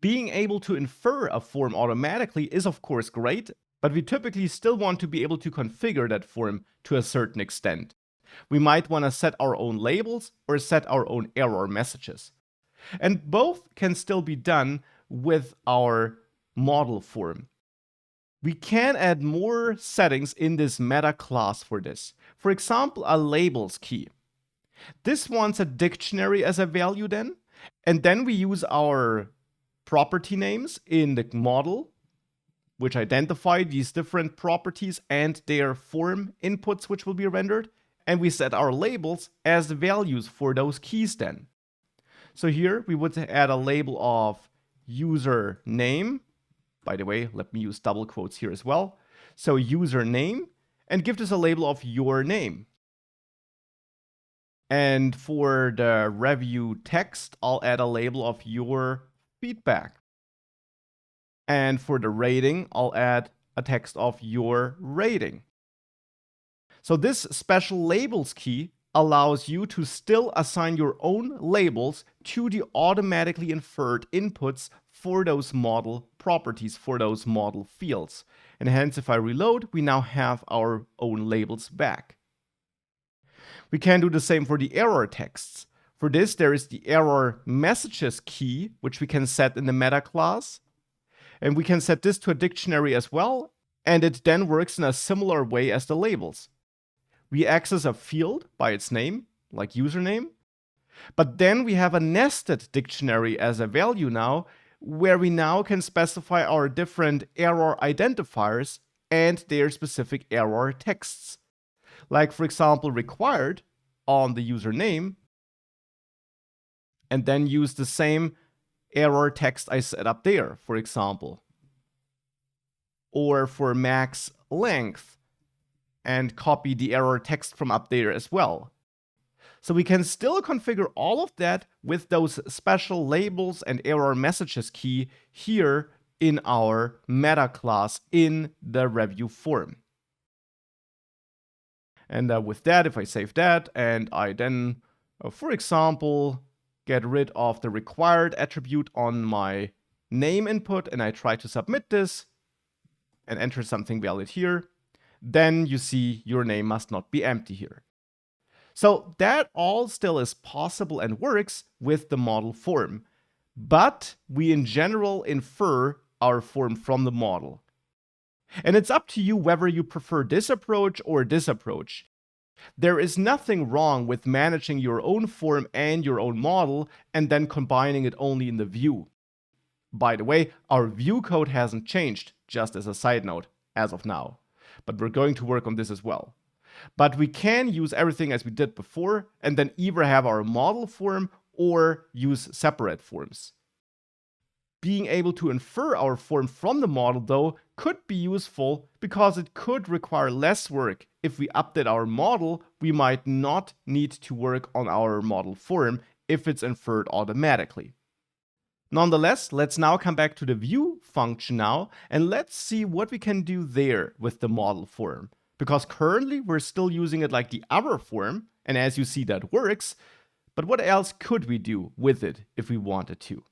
Being able to infer a form automatically is of course great, but we typically still want to be able to configure that form to a certain extent. We might want to set our own labels or set our own error messages. And both can still be done with our model form. We can add more settings in this meta class for this. For example, a labels key. This wants a dictionary as a value then, and then we use our property names in the model, which identify these different properties and their form inputs which will be rendered, and we set our labels as the values for those keys then. So here we would add a label of user name. By the way, let me use double quotes here as well. So username, and give this a label of your name. And for the review text, I'll add a label of your feedback. And for the rating, I'll add a text of your rating. So this special labels key allows you to still assign your own labels to the automatically inferred inputs for those model properties, for those model fields. And hence, if I reload, we now have our own labels back. We can do the same for the error texts. For this, there is the error messages key, which we can set in the meta class. And we can set this to a dictionary as well, and it then works in a similar way as the labels. We access a field by its name, like username, but then we have a nested dictionary as a value now, where we now can specify our different error identifiers and their specific error texts. Like, for example, required on the username, and then use the same error text I set up there, for example. Or for max length, and copy the error text from up there as well. So we can still configure all of that with those special labels and error messages key here in our meta class in the review form. And with that, if I save that and I then, for example, get rid of the required attribute on my name input and I try to submit this and enter something valid here, then you see your name must not be empty here. So that all still is possible and works with the model form, but we in general infer our form from the model. And it's up to you whether you prefer this approach or this approach. There is nothing wrong with managing your own form and your own model and then combining it only in the view. By the way, our view code hasn't changed, just as a side note, as of now. But we're going to work on this as well. But we can use everything as we did before and then either have our model form or use separate forms. Being able to infer our form from the model, though, could be useful because it could require less work. If we update our model, we might not need to work on our model form if it's inferred automatically. Nonetheless, let's now come back to the view function now, and let's see what we can do there with the model form. Because currently we're still using it like the other form, and as you see that works, but what else could we do with it if we wanted to?